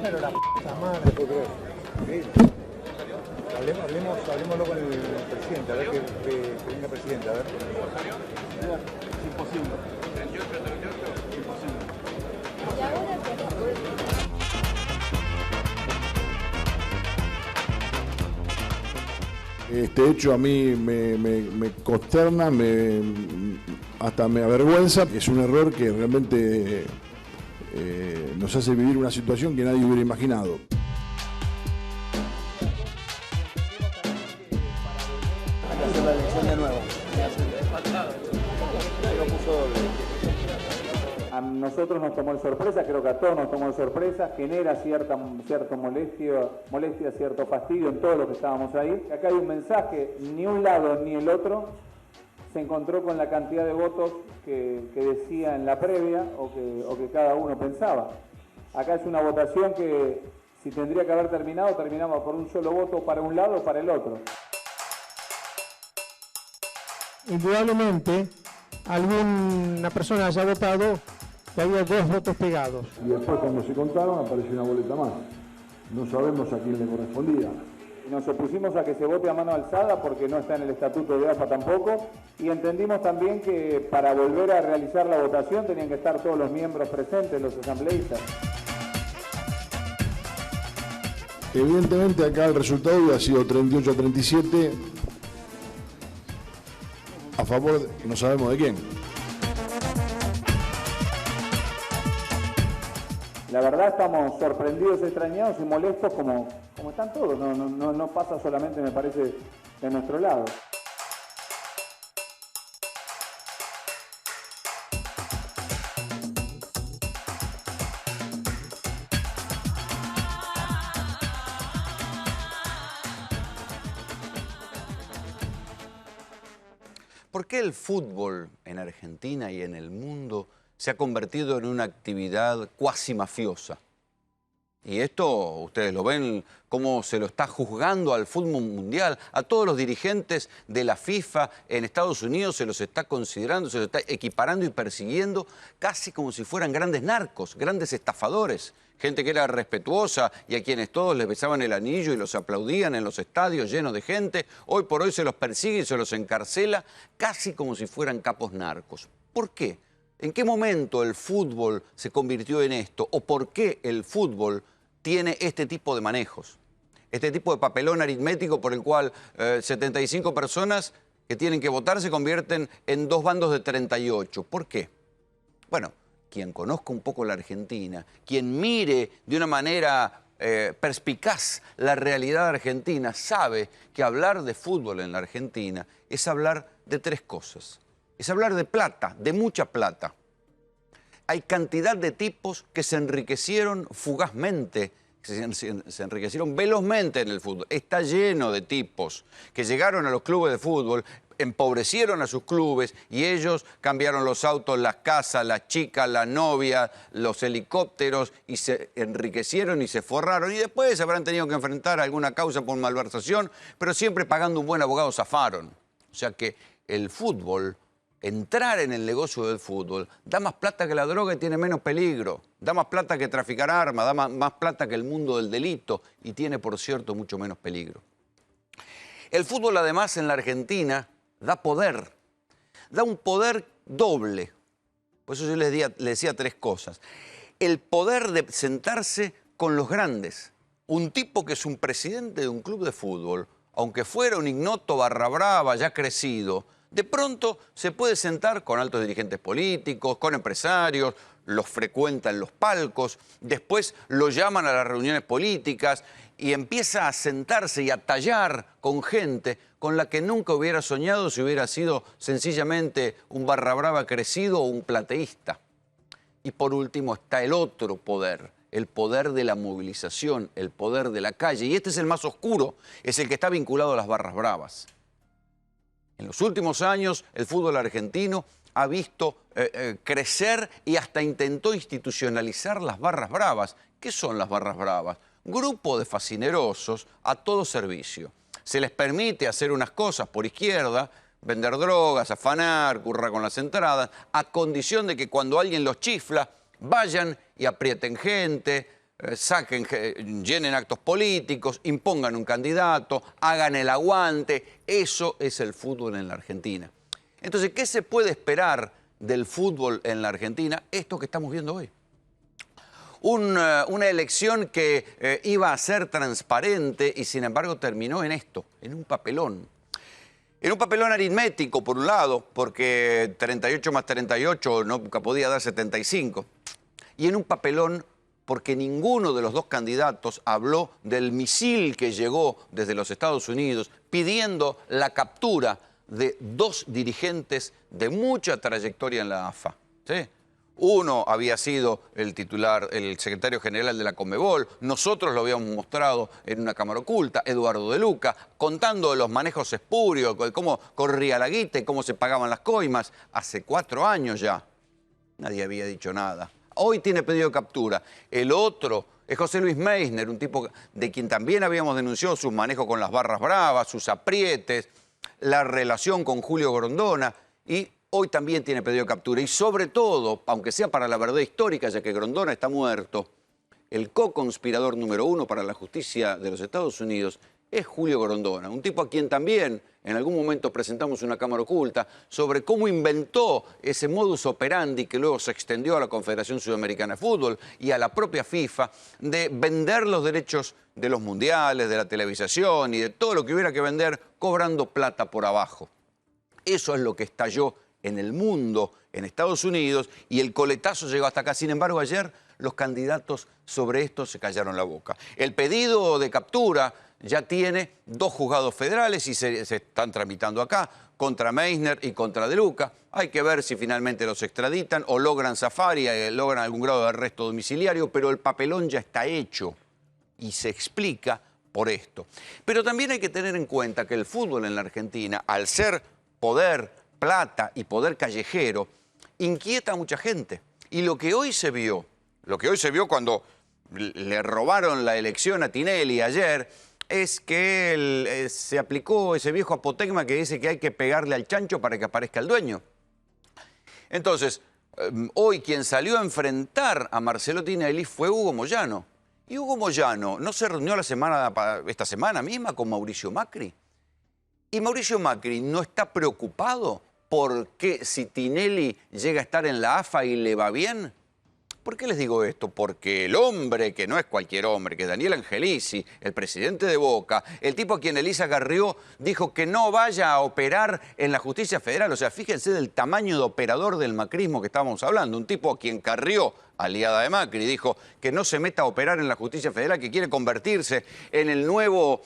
Pero la puta madre. Sí. Hablemoslo con el presidente, a ver que venga el presidente, a ver. Es imposible. 38, 38, imposible. ¿Y ahora qué? Este hecho a mí me consterna, hasta me avergüenza. Es un error que realmente nos hace vivir una situación que nadie hubiera imaginado. Hay que hacer la elección de nuevo. A nosotros nos tomó de sorpresa, creo que a todos nos tomó de sorpresa, genera cierta molestia, cierto fastidio en todos los que estábamos ahí. Acá hay un mensaje, ni un lado ni el otro se encontró con la cantidad de votos que decía en la previa o que cada uno pensaba. Acá es una votación que si tendría que haber terminado, terminamos por un solo voto para un lado o para el otro. Indudablemente, alguna persona haya votado que había 2 votos pegados. Y después cuando se contaron apareció una boleta más. No sabemos a quién le correspondía. Nos opusimos a que se vote a mano alzada porque no está en el estatuto de AFA tampoco y entendimos también que para volver a realizar la votación tenían que estar todos los miembros presentes, los asambleístas. Evidentemente acá el resultado hubiera sido 38-37 a favor, no sabemos de quién. La verdad estamos sorprendidos, extrañados y molestos como están todos, no pasa solamente, me parece, de nuestro lado. ¿Por qué el fútbol en Argentina y en el mundo se ha convertido en una actividad cuasi mafiosa? Y esto, ustedes lo ven, cómo se lo está juzgando al fútbol mundial. A todos los dirigentes de la FIFA en Estados Unidos se los está considerando, se los está equiparando y persiguiendo casi como si fueran grandes narcos, grandes estafadores. Gente que era respetuosa y a quienes todos les besaban el anillo y los aplaudían en los estadios llenos de gente. Hoy por hoy se los persigue y se los encarcela casi como si fueran capos narcos. ¿Por qué? ¿En qué momento el fútbol se convirtió en esto? ¿O por qué el fútbol tiene este tipo de manejos? Este tipo de papelón aritmético por el cual 75 personas que tienen que votar se convierten en 2 bandos de 38. ¿Por qué? Bueno, quien conozca un poco la Argentina, quien mire de una manera perspicaz la realidad argentina, sabe que hablar de fútbol en la Argentina es hablar de 3 cosas. Es hablar de plata, de mucha plata. Hay cantidad de tipos que se enriquecieron fugazmente, se enriquecieron velozmente en el fútbol. Está lleno de tipos que llegaron a los clubes de fútbol, empobrecieron a sus clubes y ellos cambiaron los autos, las casas, las chicas, la novia, los helicópteros y se enriquecieron y se forraron. Y después habrán tenido que enfrentar alguna causa por malversación, pero siempre pagando un buen abogado zafaron. O sea que el fútbol, entrar en el negocio del fútbol, da más plata que la droga y tiene menos peligro. Da más plata que traficar armas, da más plata que el mundo del delito y tiene, por cierto, mucho menos peligro. El fútbol, además, en la Argentina, da poder. Da un poder doble. Por eso yo les decía 3 cosas. El poder de sentarse con los grandes. Un tipo que es un presidente de un club de fútbol, aunque fuera un ignoto barra brava, ya crecido, de pronto se puede sentar con altos dirigentes políticos, con empresarios, los frecuenta en los palcos, después lo llaman a las reuniones políticas y empieza a sentarse y a tallar con gente con la que nunca hubiera soñado si hubiera sido sencillamente un barra brava crecido o un plateísta. Y por último está el otro poder, el poder de la movilización, el poder de la calle. Y este es el más oscuro, es el que está vinculado a las barras bravas. En los últimos años el fútbol argentino ha visto crecer y hasta intentó institucionalizar las barras bravas. ¿Qué son las barras bravas? Grupo de facinerosos a todo servicio. Se les permite hacer unas cosas por izquierda, vender drogas, afanar, currar con las entradas, a condición de que cuando alguien los chifla, vayan y aprieten gente, llenen actos políticos, impongan un candidato, hagan el aguante. Eso es el fútbol en la Argentina. Entonces, ¿qué se puede esperar del fútbol en la Argentina? Esto que estamos viendo hoy. Una elección que iba a ser transparente y sin embargo terminó en esto, en un papelón. En un papelón aritmético, por un lado, porque 38 más 38 nunca podía dar 75. Y en un papelón porque ninguno de los dos candidatos habló del misil que llegó desde los Estados Unidos pidiendo la captura de dos dirigentes de mucha trayectoria en la AFA. ¿Sí? Uno había sido el titular, el secretario general de la Conmebol. Nosotros lo habíamos mostrado en una cámara oculta, Eduardo De Luca, contando de los manejos espurios, de cómo corría la guita y cómo se pagaban las coimas. Hace 4 años ya. Nadie había dicho nada. Hoy tiene pedido de captura. El otro es José Luis Meissner, un tipo de quien también habíamos denunciado sus manejos con las barras bravas, sus aprietes, la relación con Julio Grondona, y hoy también tiene pedido de captura. Y sobre todo, aunque sea para la verdad histórica, ya que Grondona está muerto, el co-conspirador número 1 para la justicia de los Estados Unidos es Julio Grondona, un tipo a quien también en algún momento presentamos una cámara oculta sobre cómo inventó ese modus operandi que luego se extendió a la Confederación Sudamericana de Fútbol y a la propia FIFA de vender los derechos de los mundiales, de la televisación y de todo lo que hubiera que vender cobrando plata por abajo. Eso es lo que estalló en el mundo, en Estados Unidos, y el coletazo llegó hasta acá. Sin embargo, ayer los candidatos sobre esto se callaron la boca. El pedido de captura ya tiene 2 juzgados federales y se están tramitando acá, contra Meissner y contra De Luca. Hay que ver si finalmente los extraditan o logran zafar y logran algún grado de arresto domiciliario, pero el papelón ya está hecho y se explica por esto. Pero también hay que tener en cuenta que el fútbol en la Argentina, al ser poder, plata y poder callejero, inquieta a mucha gente. Y lo que hoy se vio cuando le robaron la elección a Tinelli ayer, es que se aplicó ese viejo apotegma que dice que hay que pegarle al chancho para que aparezca el dueño. Entonces, hoy quien salió a enfrentar a Marcelo Tinelli fue Hugo Moyano. Y Hugo Moyano no se reunió esta semana misma con Mauricio Macri. Y Mauricio Macri no está preocupado porque si Tinelli llega a estar en la AFA y le va bien. ¿Por qué les digo esto? Porque el hombre, que no es cualquier hombre, que es Daniel Angelici, el presidente de Boca, el tipo a quien Elisa Carrió dijo que no vaya a operar en la justicia federal. O sea, fíjense del tamaño de operador del macrismo que estábamos hablando. Un tipo a quien Carrió, aliada de Macri, dijo que no se meta a operar en la justicia federal, que quiere convertirse en el nuevo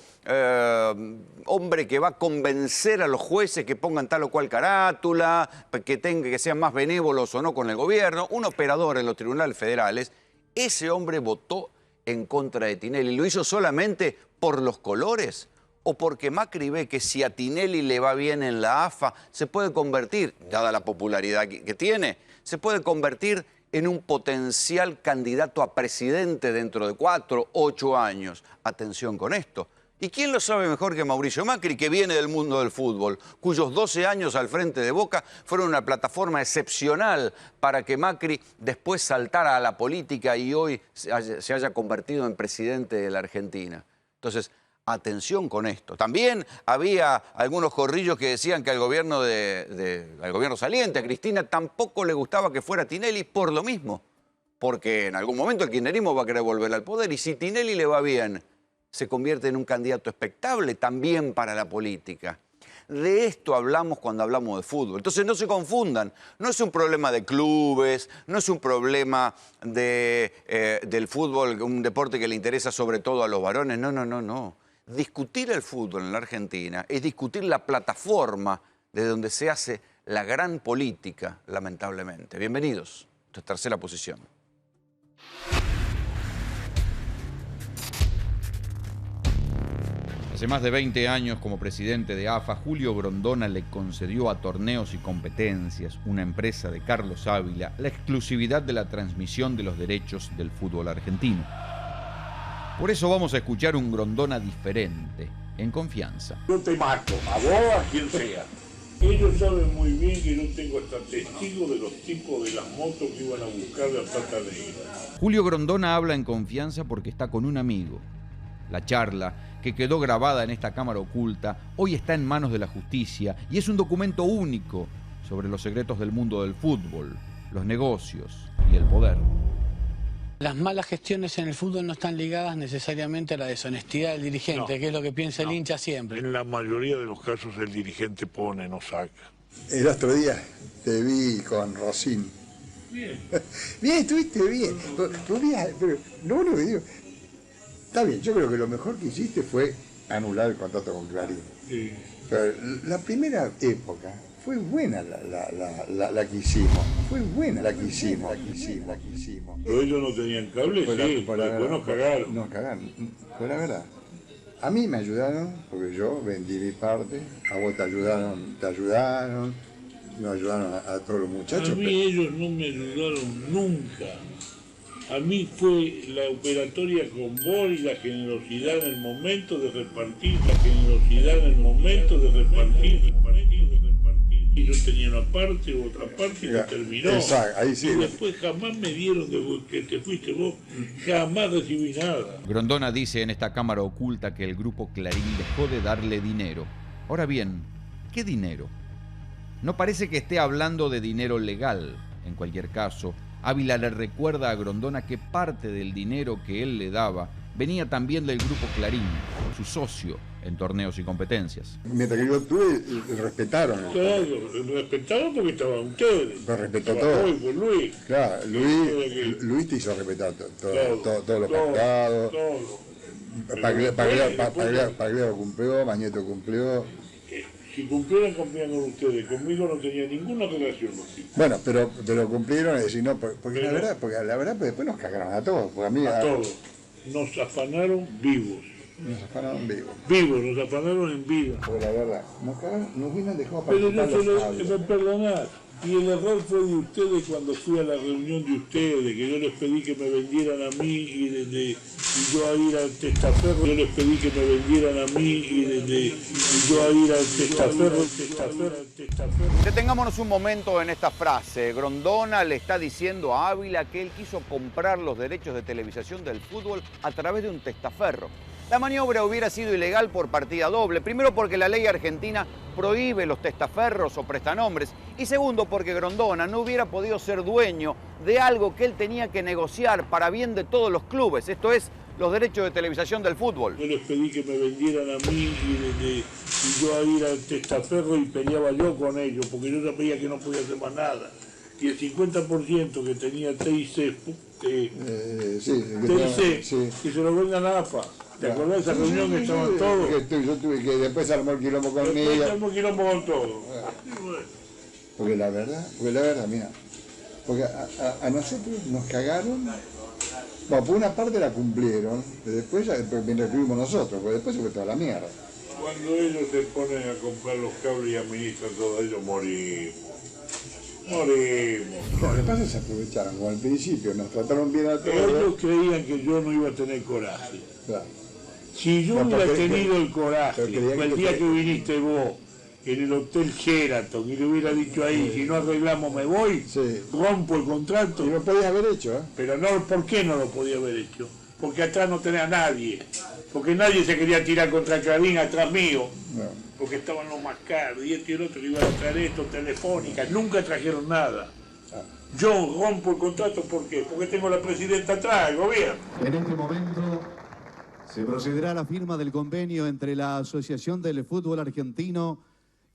hombre que va a convencer a los jueces que pongan tal o cual carátula, que sean más benévolos o no con el gobierno. Un operador en los tribunales federales. Ese hombre votó en contra de Tinelli. ¿Lo hizo solamente por los colores? ¿O porque Macri ve que si a Tinelli le va bien en la AFA, se puede convertir, dada la popularidad que tiene, se puede convertir en un potencial candidato a presidente dentro de 4, 8 años? Atención con esto. ¿Y quién lo sabe mejor que Mauricio Macri, que viene del mundo del fútbol, cuyos 12 años al frente de Boca fueron una plataforma excepcional para que Macri después saltara a la política y hoy se haya convertido en presidente de la Argentina? Entonces, atención con esto. También había algunos corrillos que decían que al gobierno saliente, a Cristina, tampoco le gustaba que fuera Tinelli por lo mismo. Porque en algún momento el kirchnerismo va a querer volver al poder y si Tinelli le va bien, se convierte en un candidato expectable también para la política. De esto hablamos cuando hablamos de fútbol. Entonces no se confundan, no es un problema de clubes, no es un problema del fútbol, un deporte que le interesa sobre todo a los varones, no. Discutir el fútbol en la Argentina es discutir la plataforma de donde se hace la gran política, lamentablemente. Bienvenidos, esta es Tercera Posición. Hace más de 20 años, como presidente de AFA, Julio Grondona le concedió a Torneos y Competencias, una empresa de Carlos Ávila, la exclusividad de la transmisión de los derechos del fútbol argentino. Por eso vamos a escuchar un Grondona diferente, en confianza. Yo te mato, a vos, a quien sea. Ellos saben muy bien que yo tengo hasta testigos de los tipos de las motos que iban a buscar la plata negra. Julio Grondona habla en confianza porque está con un amigo. La charla, que quedó grabada en esta cámara oculta, hoy está en manos de la justicia y es un documento único sobre los secretos del mundo del fútbol, los negocios y el poder. Las malas gestiones en el fútbol no están ligadas necesariamente a la deshonestidad del dirigente, que es lo que piensa el hincha siempre. En la mayoría de los casos el dirigente pone, no saca. El otro día te vi con Rosín. Bien. Bien, estuviste bien. Pero no lo digo. Está bien, yo creo que lo mejor que hiciste fue anular el contrato con Clarín. Sí. Pero la primera época fue buena la que hicimos. Fue buena la que hicimos. Pero ellos no tenían cable, sí, después nos cagaron. Nos cagaron. Fue la verdad. A mí me ayudaron, porque yo vendí mi parte, a vos te ayudaron, nos ayudaron a todos los muchachos. A mí ellos no me ayudaron nunca. A mí fue la operatoria con vos y la generosidad en el momento de repartir, Y yo tenía una parte u otra parte y se terminó. Exacto, ahí sí. Y después jamás me dieron de que te fuiste vos, jamás recibí nada. Grondona dice en esta cámara oculta que el grupo Clarín dejó de darle dinero. Ahora bien, ¿qué dinero? No parece que esté hablando de dinero legal. En cualquier caso, Ávila le recuerda a Grondona que parte del dinero que él le daba venía también del grupo Clarín, su socio en torneos y competencias. Mientras que yo estuve, respetaron. Claro, respetaron porque estaban ustedes. Lo respetó todo. Por Luis. Claro, Luis te hizo respetar todo lo pactado. Pagliaro cumplió, Mañeto cumplió. Si cumplieran, cumplían con ustedes. Conmigo no tenía ninguna relación. Bueno, pero cumplieron, es decir, no, porque la verdad, pues después nos cagaron a todos. Porque a todos. Nos afanaron vivos. Nos afanaron vivos. Vivos, nos afanaron en vida. Porque la verdad, nos hubieran dejado pero participar. Pero yo me perdonás. Y el error fue de ustedes cuando fui a la reunión de ustedes, que yo les pedí que me vendieran a mí y yo a ir al testaferro, Detengámonos un momento en esta frase. Grondona le está diciendo a Ávila que él quiso comprar los derechos de televisación del fútbol a través de un testaferro. La maniobra hubiera sido ilegal por partida doble. Primero porque la ley argentina prohíbe los testaferros o prestanombres. Y segundo porque Grondona no hubiera podido ser dueño de algo que él tenía que negociar para bien de todos los clubes. Esto es, los derechos de televisación del fútbol. Yo les pedí que me vendieran a mí y yo a ir al testaferro y peleaba yo con ellos, porque yo sabía que no podía hacer más nada. Y el 50% que tenía TIC, que se lo vendan a AFA. ¿Te acordás de esa reunión que estaban todos? Yo tuve que después armó el quilombo conmigo. Después armó el quilombo con todo. Porque la verdad, mira, porque a nosotros nos cagaron. Bueno, por una parte la cumplieron, pero después mientras estuvimos nosotros, porque después se fue toda la mierda. Cuando ellos se ponen a comprar los cables y administran todo ellos, morimos. Lo que pasa es que se aprovecharon, como al principio nos trataron bien a todos. Ellos creían que yo no iba a tener coraje. Claro. Si yo hubiera tenido el coraje, el día que viniste vos, en el Hotel Sheraton, y le hubiera dicho ahí, si no arreglamos me voy, rompo el contrato. Y lo podías haber hecho, ¿eh? Pero no, ¿por qué no lo podía haber hecho? Porque atrás no tenía a nadie. Porque nadie se quería tirar contra Clarín atrás mío. No. Porque estaban los más caros, y este y el otro que iban a traer esto, Telefónica, nunca trajeron nada. Yo rompo el contrato, ¿por qué? Porque tengo la presidenta atrás, el gobierno. En este momento se procederá a la firma del convenio entre la Asociación del Fútbol Argentino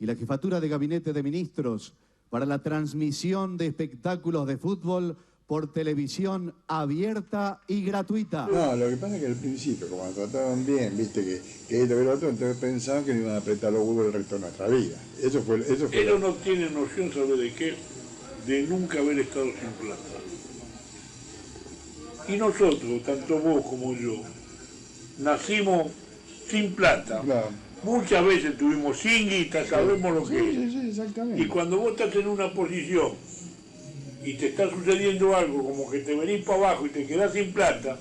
y la Jefatura de Gabinete de Ministros para la transmisión de espectáculos de fútbol por televisión abierta y gratuita. No, lo que pasa es que al principio, como nos trataban bien, viste que esto que lo otro, entonces pensaban que nos iban a apretar los huevos el resto de nuestra vida. Eso fue ellos no tienen noción, ¿sabe de qué? De nunca haber estado sin plata. Y nosotros, tanto vos como yo, nacimos sin plata. Claro. Muchas veces tuvimos sin guita, sabemos lo que es. Sí, exactamente. Y cuando vos estás en una posición y te está sucediendo algo como que te venís para abajo y te quedás sin plata,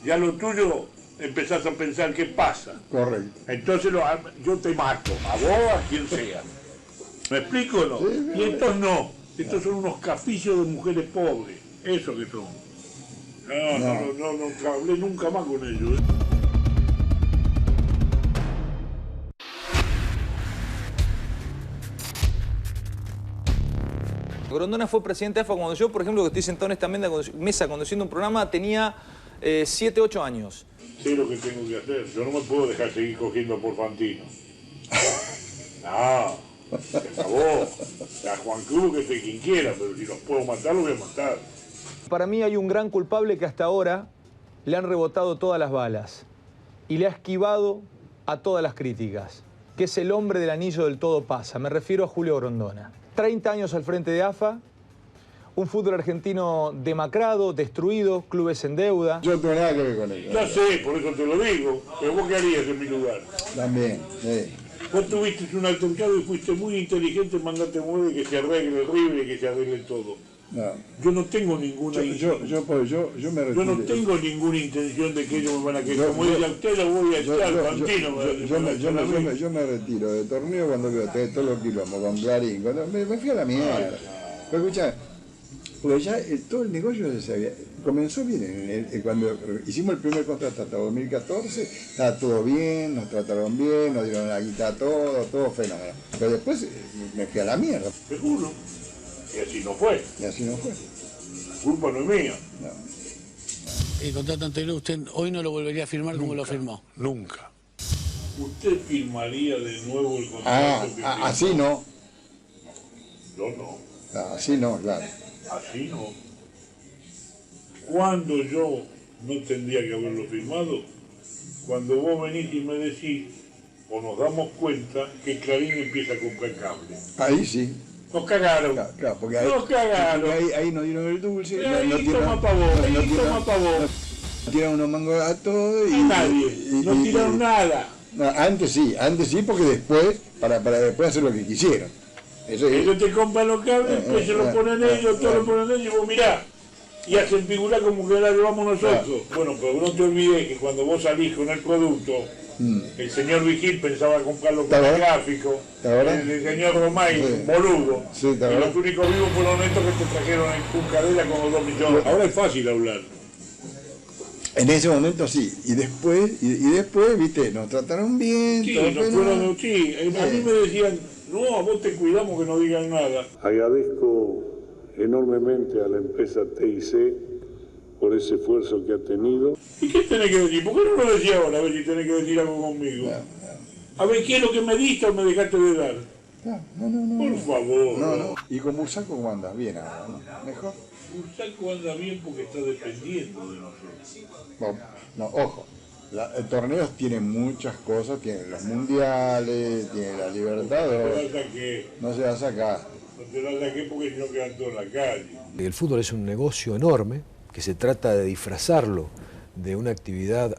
ya lo tuyo empezás a pensar qué pasa. Correcto. Entonces yo te mato, a vos, a quien sea. ¿Me explico o no? Sí, Y estos no. Estos son unos capillos de mujeres pobres. Eso que son. No hablé nunca más con ellos. Grondona fue presidente de AFA cuando yo, por ejemplo, que estoy sentado en esta mesa conduciendo un programa, tenía 7, 8 años. Sé lo que tengo que hacer. Yo no me puedo dejar seguir cogiendo por Fantino. No, se acabó. A Juan Cruz, que sea quien quiera, pero si los puedo matar, los voy a matar. Para mí hay un gran culpable que hasta ahora le han rebotado todas las balas y le ha esquivado a todas las críticas, que es el hombre del anillo del todo pasa. Me refiero a Julio Grondona. 30 años al frente de AFA, un fútbol argentino demacrado, destruido, clubes en deuda. Yo no tengo nada que ver con ello. Ya sé, por eso te lo digo. Pero vos qué harías en mi lugar. También, sí. Vos tuviste un altercado y fuiste muy inteligente en mandarte mover que se arregle el River y que se arregle todo. No. Yo no tengo ninguna yo me retiro. Yo no tengo ninguna intención de que ellos me van a quedar. Como dice usted, lo voy a echar, Fantino. Yo me retiro de torneo cuando veo todos los quilombos con Clarín. Me fui a la mierda. Pero escuchá, porque ya todo el negocio se sabía. Comenzó bien, cuando hicimos el primer contrato hasta 2014, estaba todo bien, nos trataron bien, nos dieron la guita todo fenómeno. Pero después me fui a la mierda. Seguro. Y así no fue. Y así no fue. La culpa no es mía. No. El contrato anterior usted hoy no lo volvería a firmar como lo firmó. Nunca. ¿Usted firmaría de nuevo el contrato? Así no. Yo no. Así no, claro. Así no. ¿Cuándo yo no tendría que haberlo firmado? Cuando vos venís y me decís, o nos damos cuenta, que Clarín empieza a comprar cable. Ahí sí. Nos cagaron. Claro, porque ahí, nos cagaron. Ahí nos dieron el dulce. Ahí toma pa' vos, tiraron unos mangos a todo y... nadie. No tiraron nada. No, antes sí, porque después, para después hacer lo que quisieron. Ellos te compran los cables, después se lo ponen ellos, todo lo ponen ellos, y vos mirá. Y hacen figurar como que la llevamos nosotros. Bueno, pero no te olvides que cuando vos salís con el producto, el señor Vigil pensaba comprarlo con el gráfico, el señor Romay, un boludo, y los únicos vivos fueron estos que te trajeron en Cuncadera con los 2 millones. Ahora es fácil hablar. En ese momento sí, y después, viste, nos trataron bien. Sí, a mí me decían, no, a vos te cuidamos que no digan nada. Agradezco enormemente a la empresa TIC por ese esfuerzo que ha tenido. ¿Y qué tenés que decir? ¿Por qué no lo decís ahora? A ver si tenés que decir algo conmigo. A ver, ¿qué es lo que me diste o me dejaste de dar? No. Por favor. No. ¿Y con Bursaco cómo andas? Bien ahora, ¿no? ¿Mejor? Bursaco anda bien porque está dependiendo de nosotros. Bueno, no, ojo. El torneo tiene muchas cosas, tiene los mundiales, tiene la Libertadores. No se va a sacar. No te la saqué porque si no quedan todos en la calle. El fútbol es un negocio enorme que se trata de disfrazarlo de una actividad,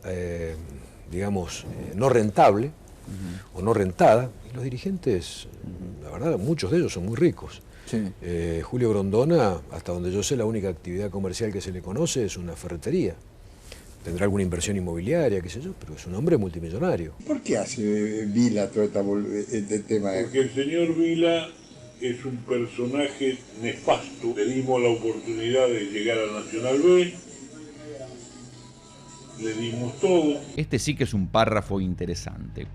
digamos, no rentable o no rentada. Y los dirigentes, la verdad, muchos de ellos son muy ricos. Sí. Julio Grondona, hasta donde yo sé, la única actividad comercial que se le conoce es una ferretería. Tendrá alguna inversión inmobiliaria, qué sé yo, pero es un hombre multimillonario. ¿Por qué hace Vila todo este tema? Porque el señor Vila es un personaje nefasto. Le dimos la oportunidad de llegar a Nacional B, le dimos todo. Este sí que es un párrafo interesante.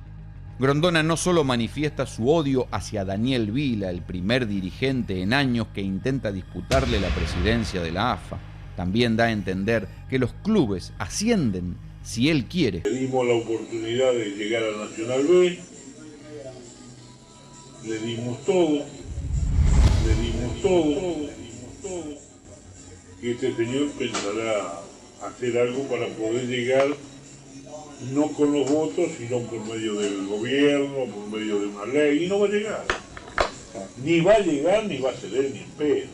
Grondona no solo manifiesta su odio hacia Daniel Vila, el primer dirigente en años que intenta disputarle la presidencia de la AFA, también da a entender que los clubes ascienden si él quiere. Le dimos la oportunidad de llegar a Nacional B, le dimos todo. Y este señor pensará hacer algo para poder llegar, no con los votos, sino por medio del gobierno, por medio de una ley, y no va a llegar. Ni va a llegar, ni va a ceder, ni en pedo.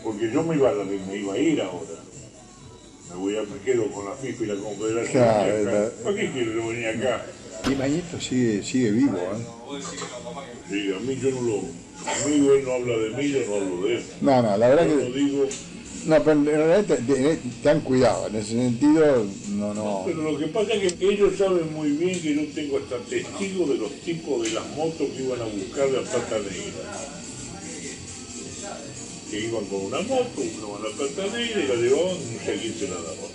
Porque yo me iba a ir ahora. Me quedo con la FIFA y la Confederación. Claro, ¿Para qué quiero venir acá? Y Mañeto sigue vivo, ¿eh? Sí, a mí yo no lo... Conmigo él no habla de mí, yo no hablo de él. No, la verdad yo que... lo digo No, pero en realidad te han cuidado, en ese sentido no. Pero lo que pasa es que ellos saben muy bien que yo tengo hasta testigos de los tipos de las motos que iban a buscar la plata negra. Que iban con una moto, uno a la plata negra y la llevaban, no sé a quién se la daba.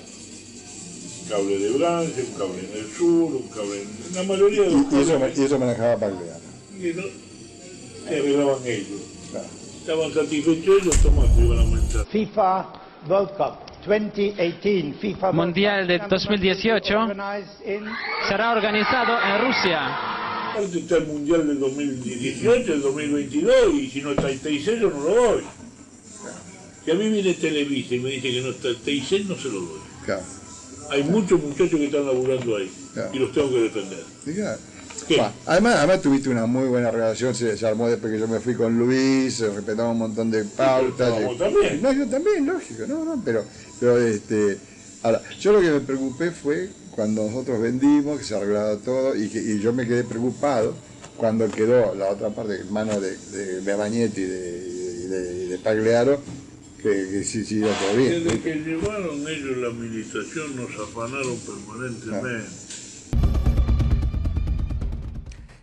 Un cable de Brance, un cable en el sur, un cable en la mayoría de los y eso manejaba Pagliaro. Y no, se arreglaban ellos. Claro. Estaban satisfechos ellos, tomando, iban a aumentar. FIFA World Cup 2018, FIFA Mundial de 2018 será organizado en Rusia. Aparte está el Mundial del 2018, el 2022, y si no está el TIC yo no lo doy. Si a mí viene Televisa y me dice que no está el TIC, no se lo doy. Claro. Hay muchos muchachos que están laburando ahí, claro, y los tengo que defender. Claro. Bueno, además tuviste una muy buena relación, se armó después que yo me fui con Luis, respetamos un montón de pautas. Sí, ¿vos también? No, yo también, lógico, pero ahora, yo lo que me preocupé fue cuando nosotros vendimos, que se arreglaba todo, y yo me quedé preocupado cuando quedó la otra parte en manos de Bagnetti y de Pagliaro, que sí iba todo bien. Desde que llevaron ellos la administración nos afanaron permanentemente.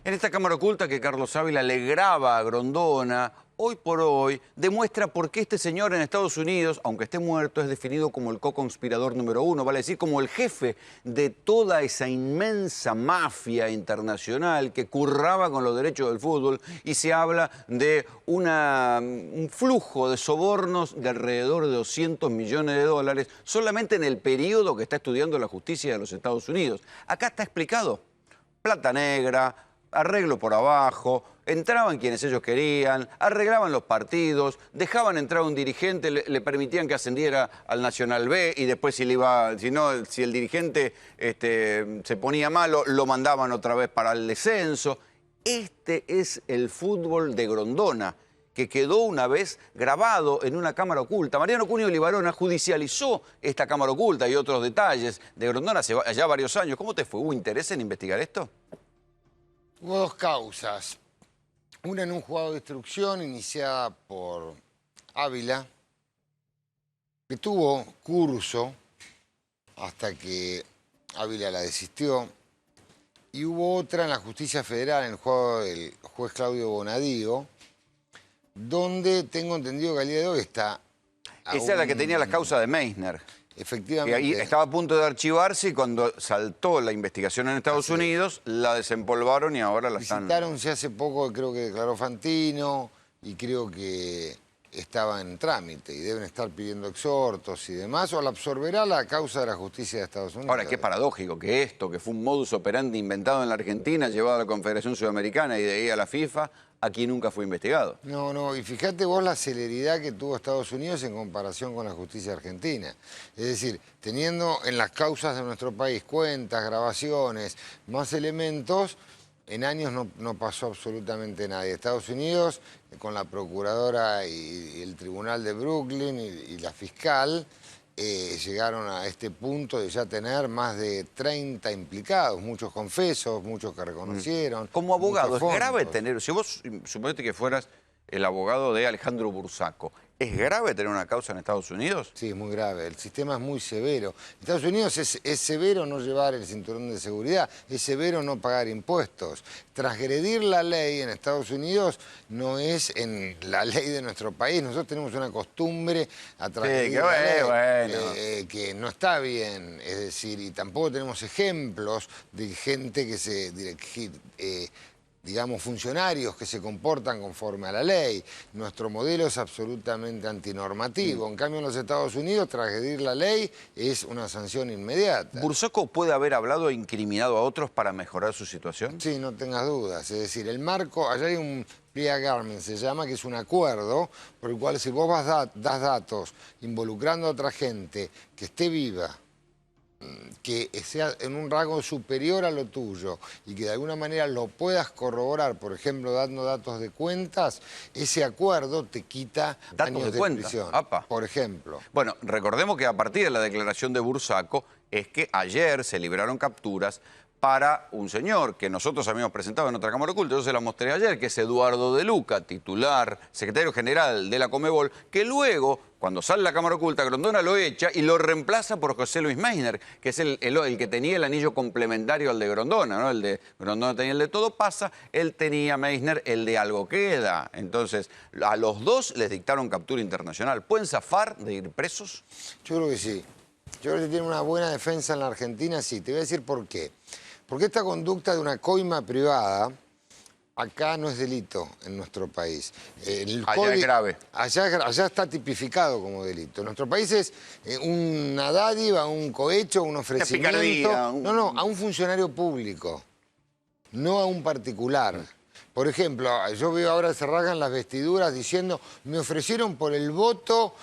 En esta cámara oculta que Carlos Ávila le graba a Grondona, hoy por hoy demuestra por qué este señor en Estados Unidos, aunque esté muerto, es definido como el co-conspirador número 1, vale decir, como el jefe de toda esa inmensa mafia internacional que curraba con los derechos del fútbol, y se habla de un flujo de sobornos de alrededor de 200 millones de dólares solamente en el periodo que está estudiando la justicia de los Estados Unidos. Acá está explicado. Plata negra, arreglo por abajo, entraban quienes ellos querían, arreglaban los partidos, dejaban entrar a un dirigente, le permitían que ascendiera al Nacional B y después si el dirigente se ponía malo, lo mandaban otra vez para el descenso. Este es el fútbol de Grondona, que quedó una vez grabado en una cámara oculta. Mariano Cunio Libarona judicializó esta cámara oculta y otros detalles de Grondona hace ya varios años. ¿Cómo te fue? ¿Hubo interés en investigar esto? Hubo dos causas. Una en un juzgado de instrucción iniciada por Ávila, que tuvo curso hasta que Ávila la desistió. Y hubo otra en la Justicia Federal, en el juzgado del juez Claudio Bonadío, donde tengo entendido que al día de hoy está... Esa es la que tenía la causa de Meissner. Efectivamente. Y ahí estaba a punto de archivarse y cuando saltó la investigación en Estados Unidos, la desempolvaron y ahora la están... Visitaronse hace poco, creo que declaró Fantino, y creo que estaba en trámite y deben estar pidiendo exhortos y demás, o la absorberá la causa de la justicia de Estados Unidos. Ahora, qué paradójico que esto, que fue un modus operandi inventado en la Argentina, llevado a la Confederación Sudamericana y de ahí a la FIFA, aquí nunca fue investigado. No, y fíjate vos la celeridad que tuvo Estados Unidos en comparación con la justicia argentina. Es decir, teniendo en las causas de nuestro país cuentas, grabaciones, más elementos, en años no pasó absolutamente nadie. Estados Unidos, con la procuradora y el tribunal de Brooklyn y la fiscal, llegaron a este punto de ya tener más de 30 implicados, muchos confesos, muchos que reconocieron. Como abogado, es grave tener, si vos suponete que fueras el abogado de Alejandro Bursaco, ¿es grave tener una causa en Estados Unidos? Sí, es muy grave. El sistema es muy severo. En Estados Unidos es severo no llevar el cinturón de seguridad, es severo no pagar impuestos. Transgredir la ley en Estados Unidos no es en la ley de nuestro país. Nosotros tenemos una costumbre a transgredir la ley, que no está bien. Es decir, y tampoco tenemos ejemplos de gente que se... digamos, funcionarios que se comportan conforme a la ley. Nuestro modelo es absolutamente antinormativo. En cambio, en los Estados Unidos, transgredir la ley es una sanción inmediata. ¿Bursaco puede haber hablado e incriminado a otros para mejorar su situación? Sí, no tengas dudas. Es decir, el marco, allá hay un plea agreement, se llama, que es un acuerdo por el cual si vos das datos involucrando a otra gente que esté viva, que sea en un rango superior a lo tuyo y que de alguna manera lo puedas corroborar, por ejemplo, dando datos de cuentas, ese acuerdo te quita años de prisión, por ejemplo. Bueno, recordemos que a partir de la declaración de Bursaco es que ayer se libraron capturas para un señor que nosotros habíamos presentado en otra Cámara Oculta, yo se la mostré ayer, que es Eduardo De Luca, titular, secretario general de la Conmebol, que luego, cuando sale la Cámara Oculta, Grondona lo echa y lo reemplaza por José Luis Meissner, que es el que tenía el anillo complementario al de Grondona, ¿no? El de Grondona tenía el de Todo Pasa, él tenía, Meissner, el de Algo Queda. Entonces, a los dos les dictaron captura internacional. ¿Pueden zafar de ir presos? Yo creo que sí. Yo creo que tiene una buena defensa en la Argentina, sí. Te voy a decir por qué. Porque esta conducta de una coima privada acá no es delito en nuestro país. Allá es grave. Allá está tipificado como delito. En nuestro país es una dádiva, un cohecho, un ofrecimiento. Picardía, No, a un funcionario público, no a un particular. Por ejemplo, yo veo ahora se rasgan las vestiduras diciendo me ofrecieron por el voto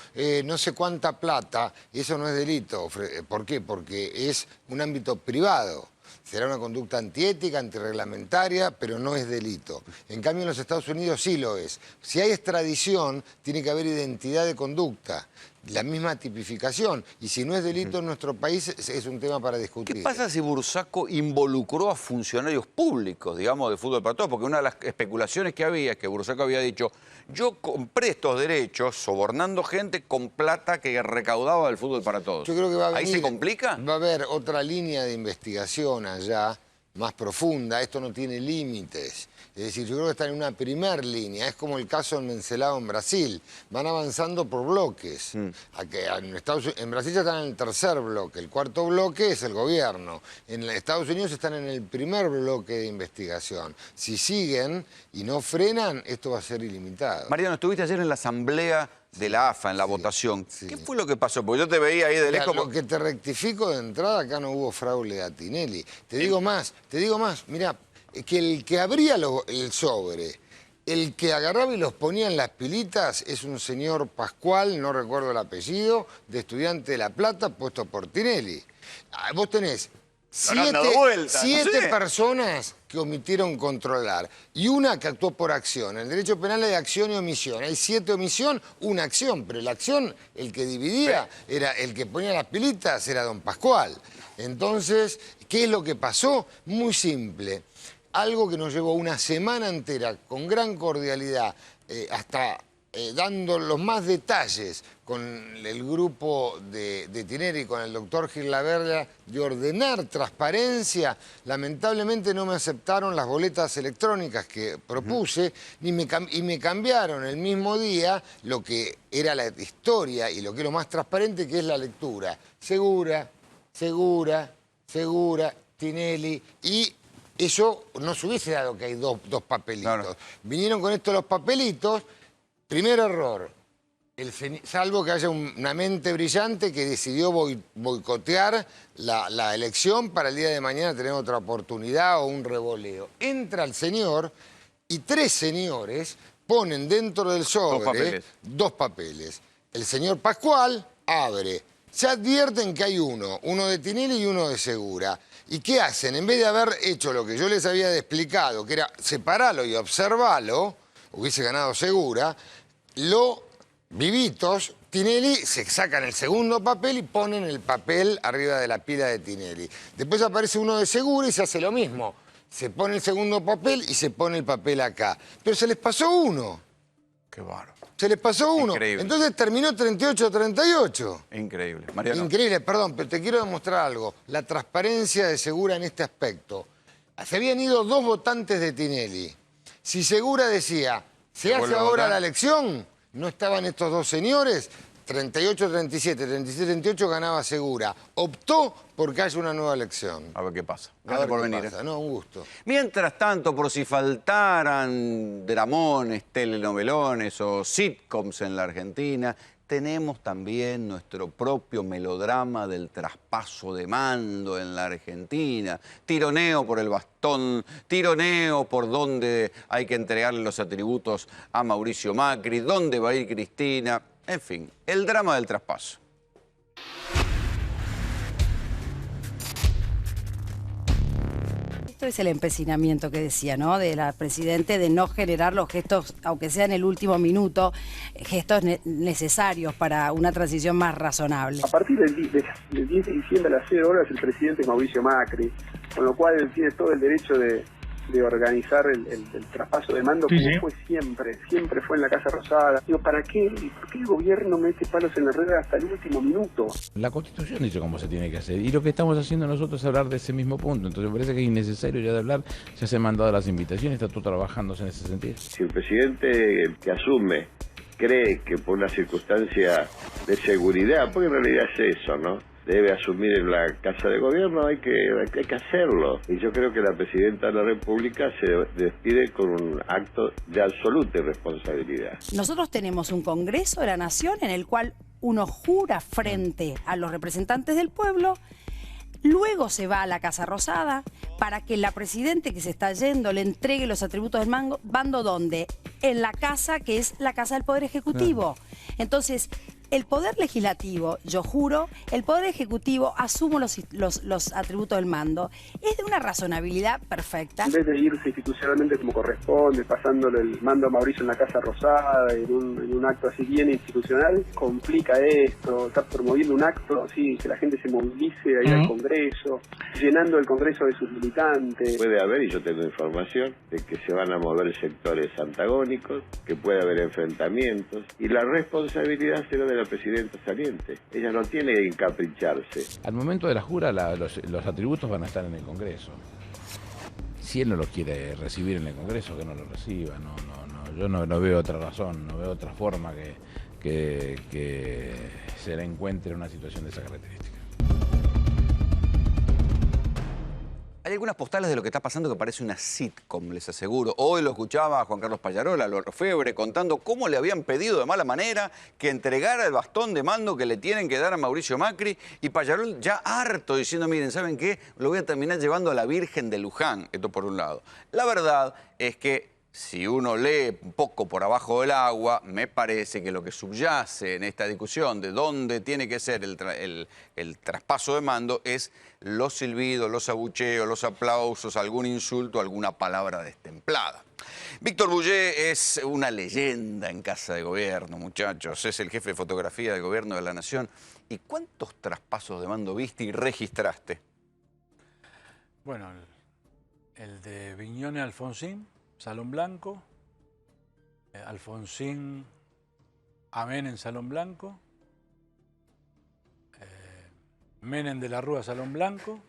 no sé cuánta plata, y eso no es delito. ¿Por qué? Porque es un ámbito privado. Será una conducta antiética, antirreglamentaria, pero no es delito. En cambio, en los Estados Unidos sí lo es. Si hay extradición, tiene que haber identidad de conducta, la misma tipificación. Y si no es delito en nuestro país, es un tema para discutir. ¿Qué pasa si Bursaco involucró a funcionarios públicos, digamos, de Fútbol para Todos? Porque una de las especulaciones que había es que Bursaco había dicho, yo compré estos derechos sobornando gente con plata que recaudaba del Fútbol para Todos. Yo creo que va a venir, ¿ahí se complica? Va a haber otra línea de investigación allá, más profunda. Esto no tiene límites. Es decir, yo creo que está en una primer línea. Es como el caso en Mencelao en Brasil. Van avanzando por bloques. En Brasil ya están en el tercer bloque. El cuarto bloque es el gobierno. En Estados Unidos están en el primer bloque de investigación. Si siguen y no frenan, esto va a ser ilimitado. Mariano, estuviste ayer en la asamblea de la AFA, en la votación. ¿Qué fue lo que pasó? Porque yo te veía ahí de lejos. Lo que te rectifico de entrada, acá no hubo fraude a Tinelli. Te digo más, mirá, que el que abría el sobre, el que agarraba y los ponía en las pilitas es un señor Pascual, no recuerdo el apellido, de Estudiante de La Plata, puesto por Tinelli. Vos tenés 7 personas que omitieron controlar y una que actuó por acción. En el derecho penal hay acción y omisión. Hay 7 omisión, una acción, pero la acción, el que dividía, era el que ponía las pilitas, era don Pascual. Entonces, ¿qué es lo que pasó? Muy simple. Algo que nos llevó una semana entera, con gran cordialidad, hasta dando los más detalles con el grupo de Tinelli, con el doctor Gil Laverda, de ordenar transparencia. Lamentablemente no me aceptaron las boletas electrónicas que propuse y me cambiaron el mismo día lo que era la historia y lo que es lo más transparente, que es la lectura. Segura, Tinelli, y eso no se hubiese dado que hay dos papelitos. Claro. Vinieron con esto los papelitos. Primer error, salvo que haya una mente brillante que decidió boicotear la elección para el día de mañana tener otra oportunidad o un revoleo. Entra el señor y 3 señores ponen dentro del sobre 2 papeles. El señor Pascual abre. Se advierten que hay uno de Tinelli y uno de Segura. ¿Y qué hacen? En vez de haber hecho lo que yo les había explicado, que era separarlo y observarlo, hubiese ganado Segura, vivitos, Tinelli, se sacan el segundo papel y ponen el papel arriba de la pila de Tinelli. Después aparece uno de Segura y se hace lo mismo. Se pone el segundo papel y se pone el papel acá. Pero se les pasó uno. Qué bárbaro. Se les pasó uno. Increíble. Entonces terminó 38-38. Increíble. Mariano. Increíble, perdón, pero te quiero demostrar algo. La transparencia de Segura en este aspecto. Se habían ido 2 votantes de Tinelli. Si Segura decía, ¿se hace ahora la elección? No estaban estos 2 señores. 38-37, 37-38 ganaba Segura. Optó porque haya una nueva elección. A ver qué pasa. Gracias por venir. No, un gusto. Mientras tanto, por si faltaran dramones, telenovelones o sitcoms en la Argentina, tenemos también nuestro propio melodrama del traspaso de mando en la Argentina. Tironeo por el bastón, tironeo por dónde hay que entregarle los atributos a Mauricio Macri, dónde va a ir Cristina. En fin, el drama del traspaso. esto es el empecinamiento que decía, ¿no? De la Presidente de no generar los gestos, aunque sea en el último minuto, gestos necesarios para una transición más razonable. A partir del 10 de diciembre a las 0 horas el presidente Mauricio Macri, con lo cual él tiene todo el derecho de organizar el traspaso de mando, como fue siempre fue en la Casa Rosada. Digo, ¿para qué? ¿Por qué el gobierno mete palos en la rueda hasta el último minuto? La Constitución dice cómo se tiene que hacer, y lo que estamos haciendo nosotros es hablar de ese mismo punto. Entonces me parece que es innecesario ya de hablar, ya se han mandado las invitaciones, está todo trabajándose en ese sentido. Si el presidente que asume cree que por una circunstancia de seguridad, porque en realidad es eso, ¿no?, debe asumir en la Casa de Gobierno, hay que hacerlo. Y yo creo que la Presidenta de la República se despide con un acto de absoluta irresponsabilidad. Nosotros tenemos un Congreso de la Nación en el cual uno jura frente a los representantes del pueblo, luego se va a la Casa Rosada para que la Presidente que se está yendo le entregue los atributos del bando, ¿dónde? En la casa que es la Casa del Poder Ejecutivo. Entonces, el Poder Legislativo, yo juro, el Poder Ejecutivo asumo los atributos del mando. Es de una razonabilidad perfecta. En vez de irse institucionalmente como corresponde, pasándole el mando a Mauricio en la Casa Rosada, en un acto así bien institucional, complica esto, está promoviendo un acto así, que la gente se movilice a ir al Congreso, llenando el Congreso de sus militantes. Puede haber, y yo tengo información, de que se van a mover sectores antagónicos, que puede haber enfrentamientos, y la responsabilidad será de la Presidenta saliente. Ella no tiene que encapricharse. Al momento de la jura, los atributos van a estar en el Congreso. Si él no los quiere recibir en el Congreso, que no los reciba. Yo no veo otra razón, no veo otra forma que se le encuentre en una situación de esa característica. Hay algunas postales de lo que está pasando que parece una sitcom, les aseguro. Hoy lo escuchaba a Juan Carlos Pallarola, a lo Orfebre, contando cómo le habían pedido de mala manera que entregara el bastón de mando que le tienen que dar a Mauricio Macri, y Pallarola ya harto diciendo, miren, ¿saben qué? Lo voy a terminar llevando a la Virgen de Luján, esto por un lado. La verdad es que si uno lee un poco por abajo del agua, me parece que lo que subyace en esta discusión de dónde tiene que ser el traspaso de mando es los silbidos, los abucheos, los aplausos, algún insulto, alguna palabra destemplada. Víctor Bullé es una leyenda en Casa de Gobierno, muchachos. Es el jefe de fotografía del Gobierno de la Nación. ¿Y cuántos traspasos de mando viste y registraste? Bueno, el de Viñone Alfonsín, Salón Blanco, Alfonsín Amén en Salón Blanco, Menem de la Rúa Salón Blanco.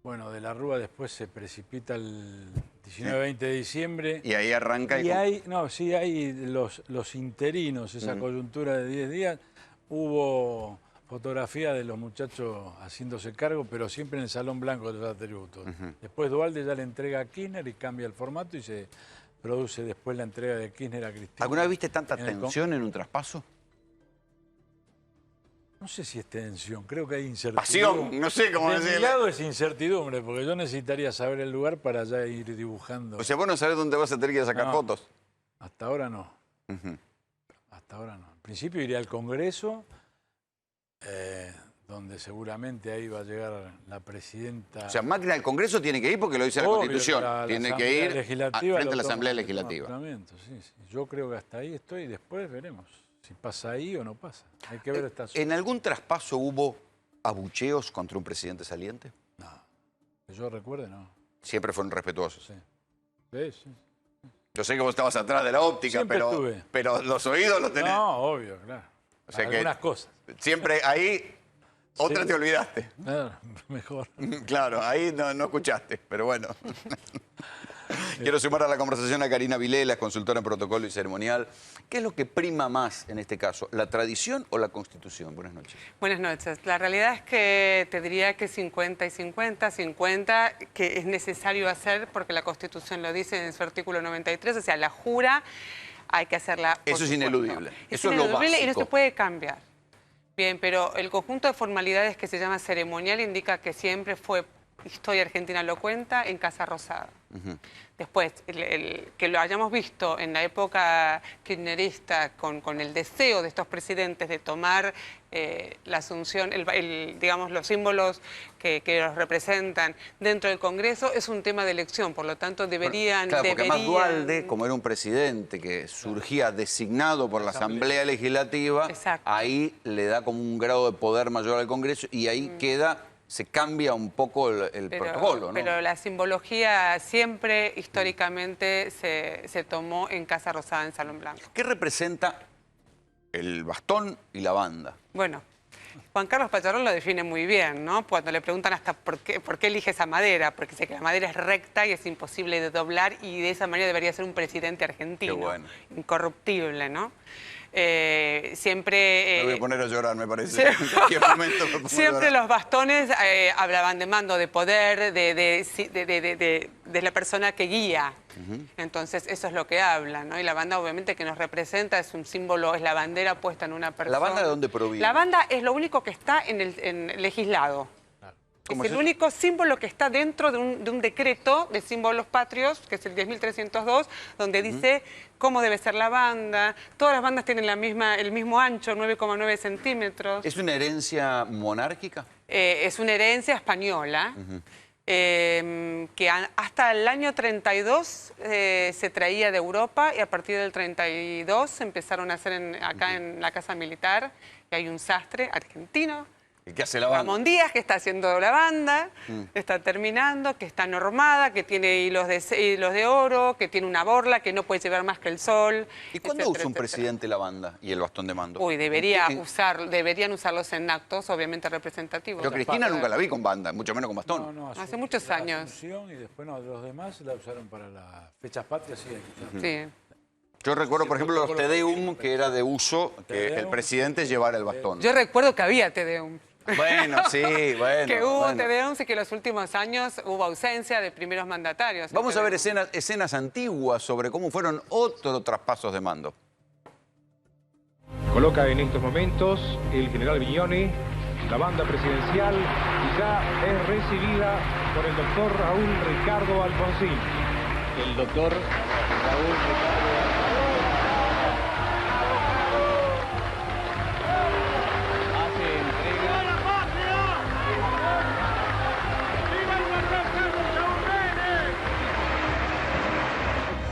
Bueno, de la Rúa después se precipita el 19-20 de diciembre. Y ahí arranca. Y hay, no, sí, hay los interinos, esa coyuntura de 10 días. Hubo fotografía de los muchachos haciéndose cargo, pero siempre en el Salón Blanco de los atributos. Después Duhalde ya le entrega a Kirchner y cambia el formato y se produce después la entrega de Kirchner a Cristina. ¿Alguna vez viste tanta tensión en un traspaso? No sé si es tensión, creo que hay incertidumbre. Pasión, no sé cómo decirlo. De mi lado es incertidumbre, porque yo necesitaría saber el lugar para ya ir dibujando. O sea, vos no sabés dónde vas a tener que ir a sacar fotos. Hasta ahora no. Hasta ahora no. Al principio iría al Congreso, donde seguramente ahí va a llegar la presidenta. O sea, Macri al Congreso tiene que ir porque lo dice la Constitución. Tiene que ir frente a la Asamblea Legislativa. Sí. Yo creo que hasta ahí estoy y después veremos si pasa ahí o no pasa. Hay que ver esta zona. ¿En algún traspaso hubo abucheos contra un presidente saliente? No. Que yo recuerde, no. Siempre fueron respetuosos. Sí. Yo sé que vos estabas atrás de la óptica, pero los oídos los tenés. No, obvio, claro. O sea algunas cosas. Siempre ahí, otra te olvidaste. Mejor. Claro, ahí no escuchaste, pero bueno. Quiero sumar a la conversación a Karina Vilela, consultora en protocolo y ceremonial. ¿Qué es lo que prima más en este caso, la tradición o la Constitución? Buenas noches. Buenas noches. La realidad es que te diría que 50 y 50, 50 que es necesario hacer porque la Constitución lo dice en su artículo 93, o sea, la jura hay que hacerla. Eso es ineludible. Eso es lo básico. Y no se puede cambiar. Bien, pero el conjunto de formalidades que se llama ceremonial indica que siempre fue, Historia Argentina lo cuenta, en Casa Rosada. Después, que lo hayamos visto en la época kirchnerista con el deseo de estos presidentes de tomar la asunción, digamos, los símbolos que los representan dentro del Congreso, es un tema de elección, por lo tanto deberían... Claro, porque además Duhalde, como era un presidente que surgía designado por la Asamblea Legislativa, ahí le da como un grado de poder mayor al Congreso y ahí queda... se cambia un poco el protocolo, ¿no? Pero la simbología siempre, históricamente, se tomó en Casa Rosada, en Salón Blanco. ¿Qué representa el bastón y la banda? Bueno, Juan Carlos Pacharol lo define muy bien, ¿no? Cuando le preguntan hasta por qué elige esa madera, porque dice que la madera es recta y es imposible de doblar y de esa manera debería ser un presidente argentino. Qué bueno. Incorruptible, ¿no? Siempre... me voy a poner a llorar, me parece. En cualquier momento me pongo siempre a llorar. los bastones hablaban de mando, de poder, de la persona que guía. Entonces eso es lo que habla, ¿no? Y la banda obviamente que nos representa es un símbolo, es la bandera puesta en una persona. ¿La banda de dónde proviene? La banda es lo único que está en el legislado. Es el único símbolo que está dentro de un decreto de símbolos patrios, que es el 10.302, donde dice cómo debe ser la banda. Todas las bandas tienen el mismo ancho, 9,9 centímetros. ¿Es una herencia monárquica? Es una herencia española, que hasta el año 32 se traía de Europa y a partir del 32 se empezaron a hacer acá en la Casa Militar, que hay un sastre argentino. ¿Y qué hace la banda? Ramón Díaz, que está haciendo la banda, está terminando, que está normada, que tiene hilos de oro, que tiene una borla, que no puede llevar más que el sol. ¿Y cuándo usa un presidente la banda y el bastón de mando? Uy, deberían usarlos en actos, obviamente, representativos. Yo Cristina nunca la vi con banda, mucho menos con bastón. No, hace muchos años. Y después los demás la usaron para las fechas patrias. Sí. Yo recuerdo, por ejemplo, los Te Deum, que era de uso que el presidente llevara el bastón. Yo recuerdo que había Te Deum. Bueno, sí, bueno. Que hubo Te Deum y que en los últimos años hubo ausencia de primeros mandatarios. Vamos a ver escenas antiguas sobre cómo fueron otros traspasos de mando. Coloca en estos momentos el general Vignoni la banda presidencial y ya es recibida por el doctor Raúl Ricardo Alfonsín. El doctor Raúl Ricardo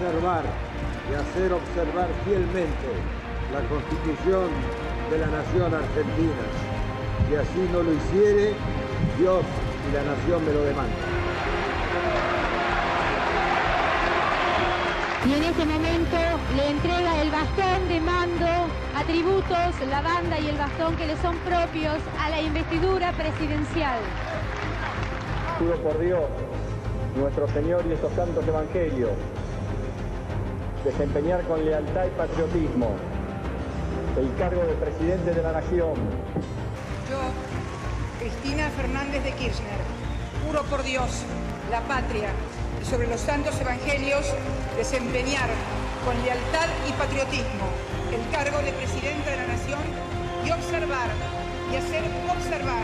observar y hacer observar fielmente la Constitución de la Nación Argentina. Si así no lo hiciere, Dios y la Nación me lo demandan. Y en este momento le entrega el bastón de mando, atributos, la banda y el bastón que le son propios a la investidura presidencial. Juro por Dios, nuestro Señor y estos santos evangelios, desempeñar con lealtad y patriotismo el cargo de presidente de la Nación. Yo, Cristina Fernández de Kirchner, juro por Dios, la patria y sobre los santos evangelios desempeñar con lealtad y patriotismo el cargo de presidente de la Nación y observar y hacer observar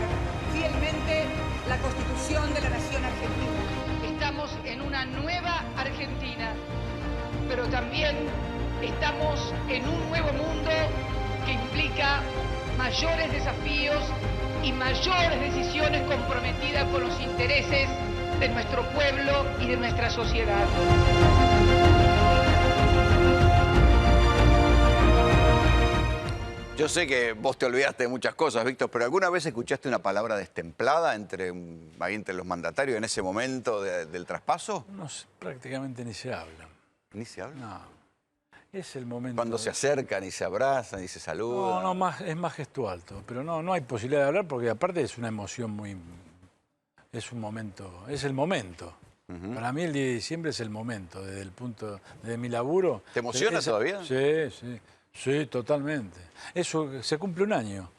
fielmente la Constitución de la Nación Argentina. Estamos en una nueva Argentina, pero también estamos en un nuevo mundo que implica mayores desafíos y mayores decisiones comprometidas con los intereses de nuestro pueblo y de nuestra sociedad. Yo sé que vos te olvidaste de muchas cosas, Víctor, pero ¿alguna vez escuchaste una palabra destemplada ahí entre los mandatarios en ese momento del traspaso? No, prácticamente ni se habla. ¿Ni se habla? No. Es el momento. Cuando se acercan y se abrazan y se saludan. No, es más gestual todo. Pero no hay posibilidad de hablar porque aparte es una emoción muy... Es un momento, es el momento. Para mí el 10 de diciembre es el momento, desde el punto de mi laburo. ¿Te emociona todavía? Sí, totalmente. Eso, se cumple un año.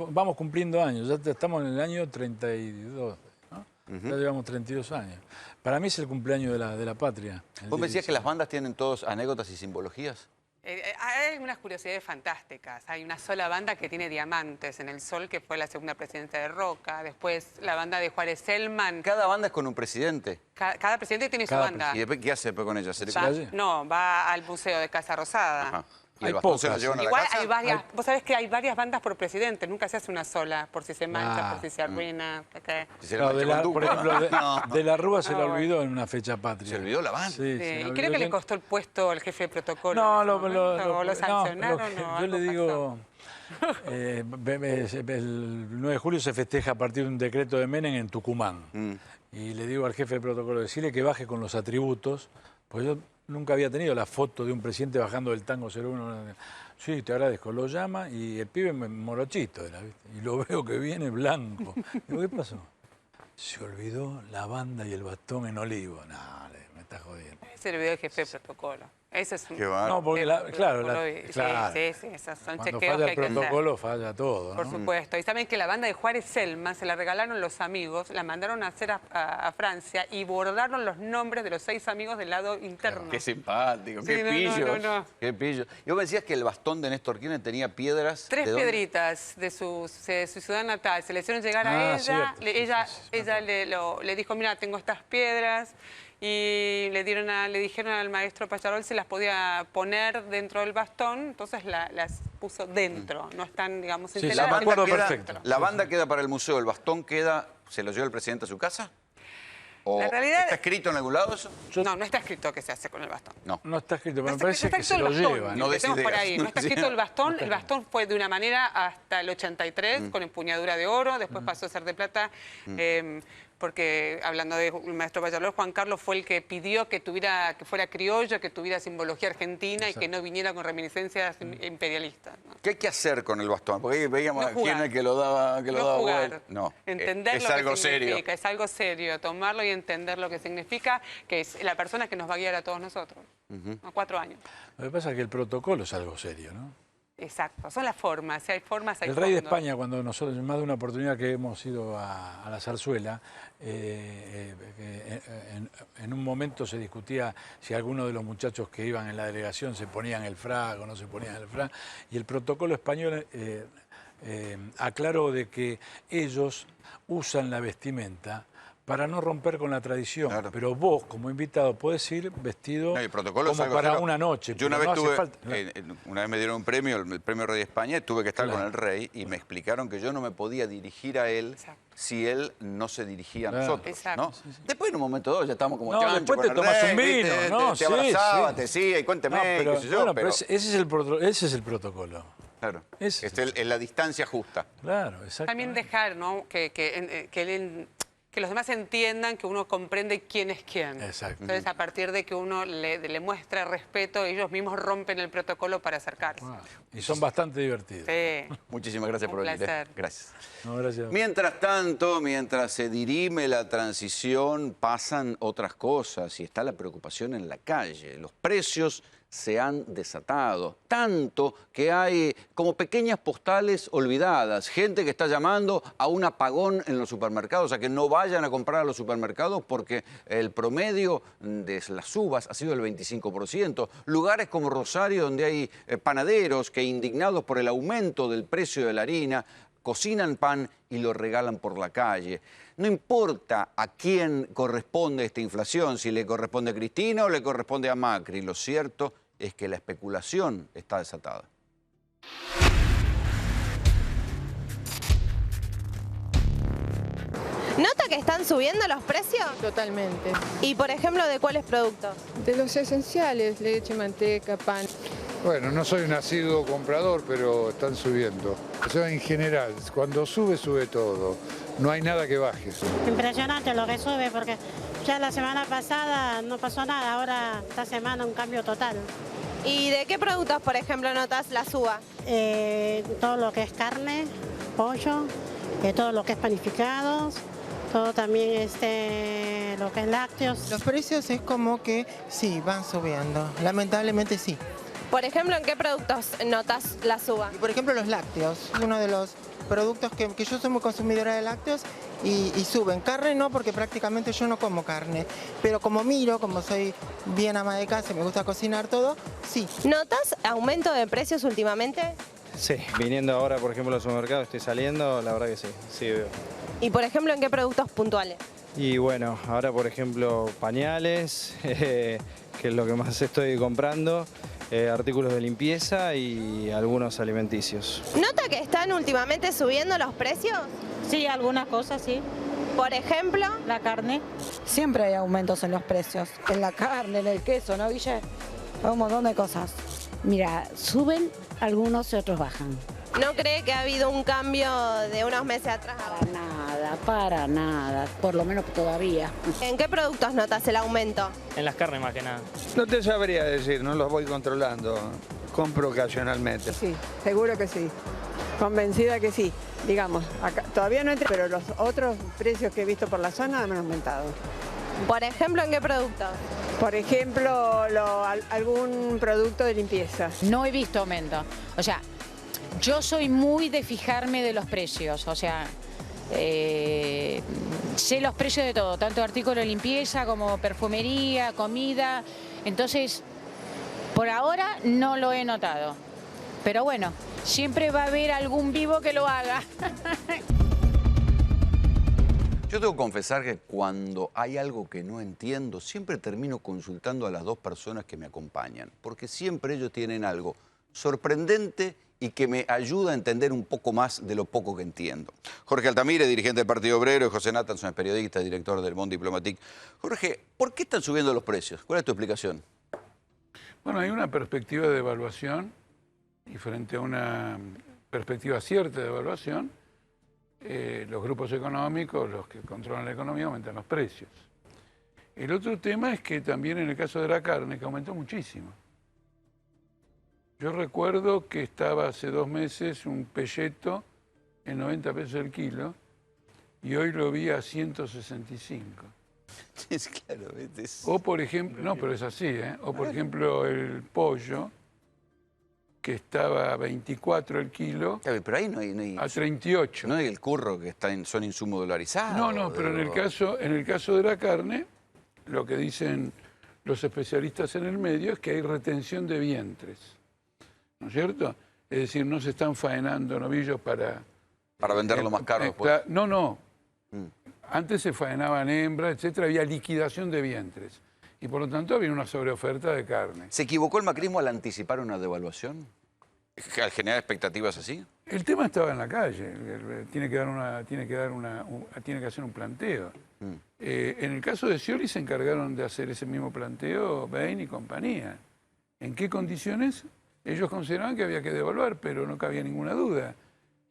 Vamos cumpliendo años, ya estamos en el año 32, ¿no? Ya llevamos 32 años. Para mí es el cumpleaños de la patria. ¿Vos me decías que las bandas tienen todos anécdotas y simbologías? Hay algunas curiosidades fantásticas. Hay una sola banda que tiene diamantes en el sol, que fue la segunda presidencia de Roca. Después la banda de Juárez Selman. ¿Cada banda es con un presidente? Cada presidente tiene su banda. ¿Y después qué hace con ella? ¿Se le va al Museo de Casa Rosada. Ajá. ¿Y el bastón se lo llevan a la Igual casa? hay varias, vos sabés que hay varias bandas por presidente, nunca se hace una sola, por si se mancha, por si se arruina. Por ejemplo, de la Rúa se la olvidó en una fecha patria. ¿Se olvidó la banda? Sí, y creo que le costó el puesto al jefe de protocolo. No, lo sancionaron. Yo le digo, el 9 de julio se festeja a partir de un decreto de Menem en Tucumán. Y le digo al jefe de protocolo, decirle que baje con los atributos, pues yo nunca había tenido la foto de un presidente bajando del tango 01. Sí, te agradezco. Lo llama y el pibe morochito era, ¿viste? Y lo veo que viene blanco. Digo, ¿qué pasó? Se olvidó la banda y el bastón en Olivo. No, me está jodiendo. Se olvidó el jefe de protocolo. Ese es un... No, porque claro. Sí, esos son Cuando chequeos falla que hay que el protocolo, hacer. falla todo, ¿no? Por supuesto. Y saben que la banda de Juárez Selman se la regalaron los amigos, la mandaron a hacer a Francia y bordaron los nombres de los 6 amigos del lado interno. Qué simpático, Sí, qué no, pillo. no. Qué pillo. Yo me decías que el bastón de Néstor Kirchner tenía piedras. 3 ¿de dónde? piedritas de su ciudad natal. Se le hicieron llegar a ella. Cierto. Ella le dijo, mira, tengo estas piedras. Y le dijeron al maestro Pacharol si las podía poner dentro del bastón, entonces las puso dentro, no están, digamos, instaladas. La banda queda para el museo, el bastón queda, ¿se lo lleva el presidente a su casa? ¿O La realidad- está escrito en algún lado eso? No está escrito que se hace con el bastón. No está escrito, pero me No parece está que se escrito lo el bastón, llevan. empecemos por ahí. No está escrito el bastón fue de una manera hasta el 83, con empuñadura de oro, después pasó a ser de plata, porque hablando del maestro Valladolid, Juan Carlos fue el que pidió que fuera criollo, que tuviera simbología argentina y que no viniera con reminiscencias imperialistas. ¿no? ¿Qué hay que hacer con el bastón? Porque ahí veíamos No a Kirchner que lo daba jugar. vuelta. No, Entender es lo que algo significa, serio. es algo serio, tomarlo y entender lo que significa, que es la persona que nos va a guiar a todos nosotros, a 4 años. Lo que pasa es que el protocolo es algo serio, ¿no? Exacto, son las formas, si hay formas hay El rey de fondo. España, cuando nosotros, en más de una oportunidad que hemos ido a la zarzuela, en un momento se discutía si alguno de los muchachos que iban en la delegación se ponían el frac o no se ponían el frac, y el protocolo español aclaró de que ellos usan la vestimenta para no romper con la tradición, pero vos como invitado podés ir vestido El protocolo es como algo para serio. una noche. Yo una pero vez no hace falta. una vez me dieron un premio, el premio Rey de España, y tuve que estar con el rey y me explicaron que yo no me podía dirigir a él si él no se dirigía a nosotros. ¿No? Después en un momento dado ya estábamos como chancho después con te el tomas rey, un vino, ¿viste? ¿no? Te abrazaba, sí. te decía, y cuénteme, pero, qué sé yo. bueno, pero ese es el protocolo. Claro, es la distancia justa. Claro, exacto. También dejar, ¿no? Que los demás entiendan que uno comprende quién es quién. Exacto. Entonces, a partir de que uno le muestra respeto, ellos mismos rompen el protocolo para acercarse. Y son bastante divertidos. Sí. Muchísimas gracias por venir. placer. Gracias. No, gracias. Mientras tanto, mientras se dirime la transición, pasan otras cosas y está la preocupación en la calle. Los precios se han desatado, tanto que hay como pequeñas postales olvidadas, gente que está llamando a un apagón en los supermercados, a que no vayan a comprar a los supermercados porque el promedio de las uvas ha sido el 25%. Lugares como Rosario, donde hay panaderos que, indignados por el aumento del precio de la harina, cocinan pan y lo regalan por la calle. No importa a quién corresponde esta inflación, si le corresponde a Cristina o le corresponde a Macri, lo cierto es que la especulación está desatada. ¿Nota que están subiendo los precios? Totalmente. ¿Y por ejemplo de cuáles productos? De los esenciales, leche, manteca, pan. Bueno, no soy un asiduo comprador, pero están subiendo. O sea, en general, cuando sube, sube todo. No hay nada que baje. Impresionante lo que sube, porque ya la semana pasada no pasó nada, ahora esta semana un cambio total. ¿Y de qué productos, por ejemplo, notas la suba? Todo lo que es carne, pollo, todo lo que es panificados, todo también lo que es lácteos. Los precios es como que sí, van subiendo, lamentablemente sí. Por ejemplo, ¿en qué productos notas la suba? Por ejemplo, los lácteos, uno de los productos que yo soy muy consumidora de lácteos y suben. Carne no, porque prácticamente yo no como carne, pero como miro, como soy bien ama de casa y me gusta cocinar todo, sí. ¿Notas aumento de precios últimamente? Sí, viniendo ahora, por ejemplo, al supermercado, estoy saliendo, la verdad que sí, sí veo. Y por ejemplo, ¿en qué productos puntuales? Y bueno, ahora por ejemplo pañales, que es lo que más estoy comprando, artículos de limpieza y algunos alimenticios. ¿Nota que están últimamente subiendo los precios? Sí, algunas cosas sí. Por ejemplo, la carne. Siempre hay aumentos en los precios, en la carne, en el queso, ¿no, Guille? Hay un montón de cosas. Mira, suben algunos y otros bajan. ¿No cree que ha habido un cambio de unos meses atrás a ahora? Para nada, por lo menos todavía. ¿En qué productos notas el aumento? En las carnes más que nada. No te sabría decir, no los voy controlando. Compro ocasionalmente. Sí, seguro que sí. Convencida que sí. Digamos, acá, todavía no entré, pero los otros precios que he visto por la zona han aumentado. Por ejemplo, ¿en qué productos? Por ejemplo, algún producto de limpieza. No he visto aumento. O sea, yo soy muy de fijarme de los precios. O sea, sé los precios de todo, tanto artículos de limpieza como perfumería, comida. Entonces, por ahora no lo he notado. Pero bueno, siempre va a haber algún vivo que lo haga. Yo tengo que confesar que cuando hay algo que no entiendo, siempre termino consultando a las dos personas que me acompañan, porque siempre ellos tienen algo sorprendente y que me ayuda a entender un poco más de lo poco que entiendo. Jorge Altamira, dirigente del Partido Obrero, y José Nathanson, es periodista, director del Monde Diplomatique. Jorge, ¿por qué están subiendo los precios? ¿Cuál es tu explicación? Bueno, hay una perspectiva de evaluación y frente a una perspectiva cierta de evaluación, los grupos económicos, los que controlan la economía, aumentan los precios. El otro tema es que también en el caso de la carne, que aumentó muchísimo. Yo recuerdo que estaba hace 2 meses un pelleto en 90 pesos el kilo y hoy lo vi a 165. Es claro, O por ejemplo, no, pero es así, ¿eh? O por ejemplo el pollo, que estaba a 24 el kilo, pero ahí no hay a 38. No hay el curro, que son insumos dolarizados. No, pero en el caso de la carne, lo que dicen los especialistas en el medio es que hay retención de vientres, ¿no es cierto? Es decir, no se están faenando novillos para venderlo más caro después. No. Antes se faenaban hembras, etcétera, había liquidación de vientres. Y por lo tanto había una sobreoferta de carne. ¿Se equivocó el macrismo al anticipar una devaluación? ¿Al generar expectativas así? El tema estaba en la calle. Tiene que hacer un planteo. En el caso de Scioli se encargaron de hacer ese mismo planteo Bain y compañía. ¿En qué condiciones? Ellos consideraban que había que devaluar, pero no cabía ninguna duda.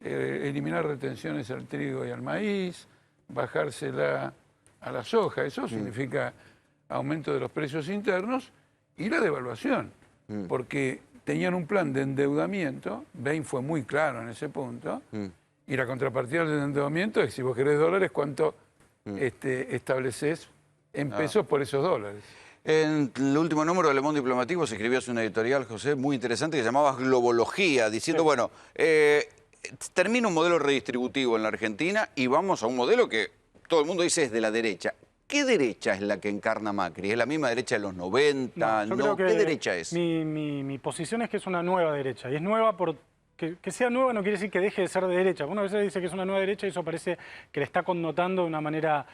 Eliminar retenciones al trigo y al maíz, bajársela a la soja. Eso significa aumento de los precios internos y la devaluación, porque tenían un plan de endeudamiento, Bain fue muy claro en ese punto, y la contrapartida del endeudamiento es si vos querés dólares, ¿cuánto estableces en pesos por esos dólares? En el último número de Le Monde Diplomatique se escribió una editorial, José, muy interesante, que llamaba Globología, diciendo, bueno, termina un modelo redistributivo en la Argentina y vamos a un modelo que todo el mundo dice es de la derecha. ¿Qué derecha es la que encarna Macri? ¿Es la misma derecha de los 90? No, ¿Qué derecha es? Mi posición es que es una nueva derecha. Y es nueva porque que sea nueva no quiere decir que deje de ser de derecha. Una vez dice que es una nueva derecha y eso parece que le está connotando de una manera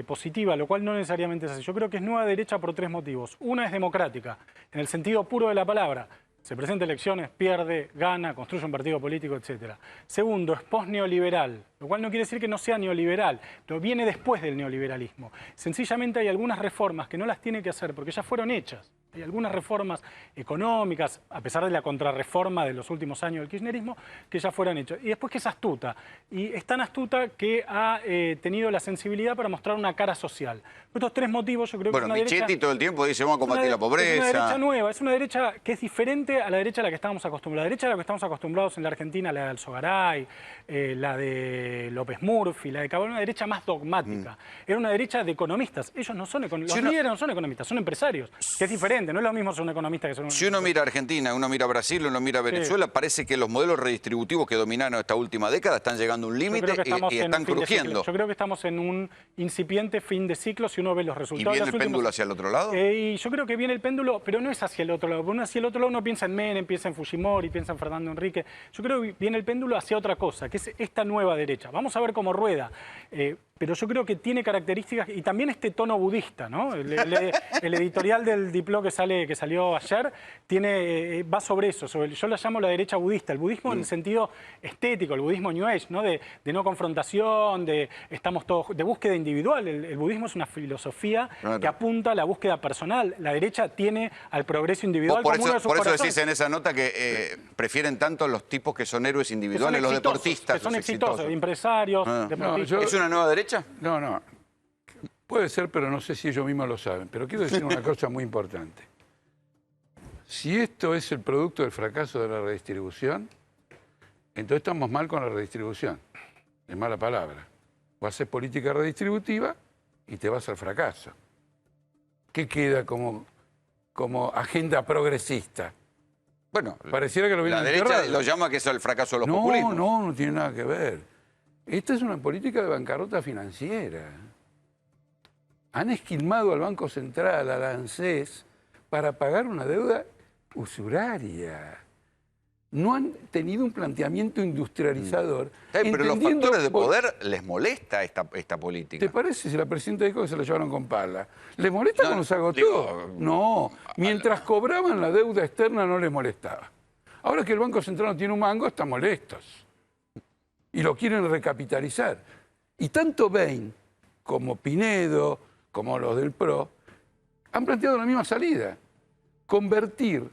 positiva, lo cual no necesariamente es así. Yo creo que es nueva derecha por 3 motivos. Una es democrática, en el sentido puro de la palabra. Se presenta elecciones, pierde, gana, construye un partido político, etc. Segundo, es post-neoliberal, lo cual no quiere decir que no sea neoliberal, pero viene después del neoliberalismo. Sencillamente hay algunas reformas que no las tiene que hacer porque ya fueron hechas. Hay algunas reformas económicas, a pesar de la contrarreforma de los últimos años del kirchnerismo, que ya fueron hechas. Y después que es astuta. Y es tan astuta que ha tenido la sensibilidad para mostrar una cara social. Por estos 3 motivos yo creo que es una derecha... Michetti todo el tiempo dice vamos a combatir la pobreza. Es una derecha nueva, es una derecha que es diferente a la derecha a la que estábamos acostumbrados. La derecha a la que estamos acostumbrados en la Argentina, la de Alzogaray, la de López Murphy, la de Cabal, una derecha más dogmática. Era una derecha de economistas. Ellos no son economistas. Los líderes no son economistas, son empresarios, que es diferente. diferente. No es lo mismo ser un economista que ser un... Si uno mira Argentina, uno mira Brasil, uno mira Venezuela, parece que los modelos redistributivos que dominaron esta última década están llegando a un límite y están crujiendo. Yo creo que estamos en un incipiente fin de ciclo si uno ve los resultados. ¿Y viene el péndulo hacia el otro lado? Y yo creo que viene el péndulo, pero no es hacia el otro lado. Porque hacia el otro lado uno piensa en Menem, piensa en Fujimori, piensa en Fernando Henrique. Yo creo que viene el péndulo hacia otra cosa, que es esta nueva derecha. Vamos a ver cómo rueda. Pero yo creo que tiene características y también este tono budista, ¿no? El editorial del Diplo que salió ayer va sobre eso. Yo la llamo la derecha budista. El budismo en el sentido estético, el budismo New Age, ¿no? De no confrontación, de búsqueda individual. El budismo es una filosofía que apunta a la búsqueda personal. La derecha tiene al progreso individual como uno de sus corazones. Por eso decís en esa nota que prefieren tanto los tipos que son héroes individuales, los deportistas. Que son exitosos, empresarios, deportistas. ¿Es una nueva derecha? No. Puede ser, pero no sé si ellos mismos lo saben. Pero quiero decir una cosa muy importante. Si esto es el producto del fracaso de la redistribución, entonces estamos mal con la redistribución. Es mala palabra. O haces política redistributiva y te vas al fracaso. ¿Qué queda como agenda progresista? Bueno, pareciera que lo viene la derecha lo llama que es el fracaso de los populismos. No tiene nada que ver. Esta es una política de bancarrota financiera. Han esquilmado al Banco Central, a la ANSES, para pagar una deuda usuraria. No han tenido un planteamiento industrializador. Pero los factores de poder les molesta esta política. ¿Te parece si la presidenta dijo que se la llevaron con pala? ¿Les molesta cuando se agotó? No. Mientras cobraban la deuda externa no les molestaba. Ahora que el Banco Central no tiene un mango, están molestos. Y lo quieren recapitalizar. Y tanto Bain como Pinedo, como los del PRO, han planteado la misma salida. Convertir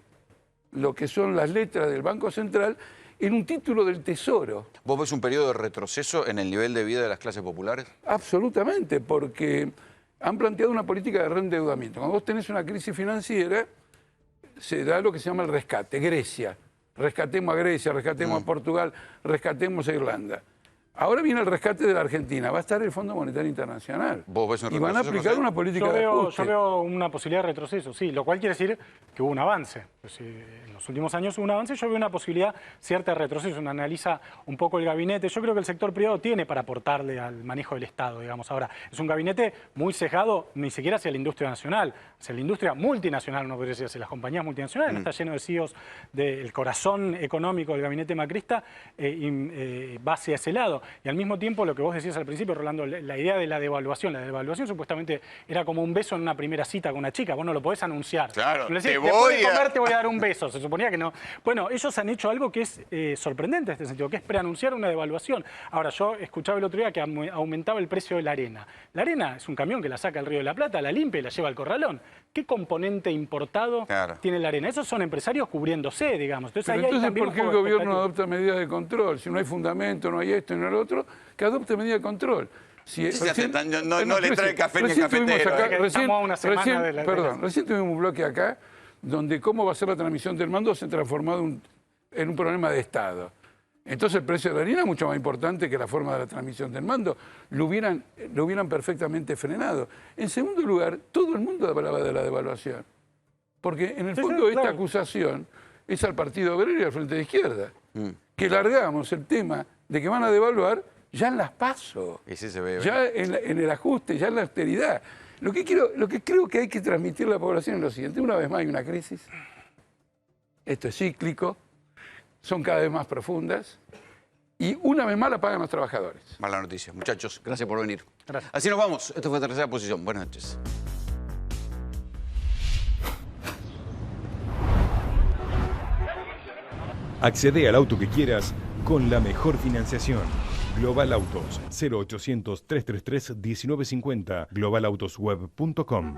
lo que son las letras del Banco Central en un título del Tesoro. ¿Vos ves un periodo de retroceso en el nivel de vida de las clases populares? Absolutamente, porque han planteado una política de reendeudamiento. Cuando vos tenés una crisis financiera, se da lo que se llama el rescate. Grecia. Rescatemos a Grecia, rescatemos a Portugal, rescatemos a Irlanda. Ahora viene el rescate de la Argentina. Va a estar el Fondo Monetario Internacional. ¿Vos ves un y van a aplicar una política de ajuste. Yo veo una posibilidad de retroceso, sí. Lo cual quiere decir que hubo un avance. Pues, en los últimos años hubo un avance. Yo veo una posibilidad cierta de retroceso. Uno analiza un poco el gabinete. Yo creo que el sector privado tiene para aportarle al manejo del Estado, digamos. Ahora, es un gabinete muy sesgado ni siquiera hacia la industria nacional, hacia la industria multinacional, no podría decir, hacia las compañías multinacionales. Está lleno de CEOs del corazón económico del gabinete macrista, va hacia ese lado. Y al mismo tiempo, lo que vos decías al principio, Rolando, la idea de la devaluación. La devaluación supuestamente era como un beso en una primera cita con una chica. Vos no lo podés anunciar. Claro, le decís, después de comer te voy a dar un beso. Se suponía que no. Bueno, ellos han hecho algo que es sorprendente en este sentido, que es preanunciar una devaluación. Ahora, yo escuchaba el otro día que aumentaba el precio de la arena. La arena es un camión que la saca al Río de la Plata, la limpia y la lleva al corralón. ¿Qué componente importado tiene la arena? Esos son empresarios cubriéndose, digamos. Entonces, pero entonces ¿por qué el gobierno adopta medidas de control? Si no hay fundamento, no hay esto, no hay lo otro, que adopte medidas de control. No le trae café ni cafetero. Recién tuvimos un bloque acá donde cómo va a ser la transmisión del mando se ha transformado en un problema de Estado. Entonces el precio de la harina es mucho más importante que la forma de la transmisión del mando. Lo hubieran perfectamente frenado. En segundo lugar, todo el mundo hablaba de la devaluación. Porque en el fondo esta acusación es al Partido Obrero y al Frente de Izquierda. Que largamos el tema de que van a devaluar ya en las PASO. Y sí se ve, ya en el ajuste, ya en la austeridad. Lo que creo que hay que transmitir a la población es lo siguiente. Una vez más hay una crisis. Esto es cíclico. Son cada vez más profundas. Y una vez más la pagan los trabajadores. Mala noticia. Muchachos, gracias por venir. Gracias. Así nos vamos. Esto fue Tercera Posición. Buenas noches. Accede al auto que quieras con la mejor financiación. Global Autos, 0800 333 1950, globalautosweb.com.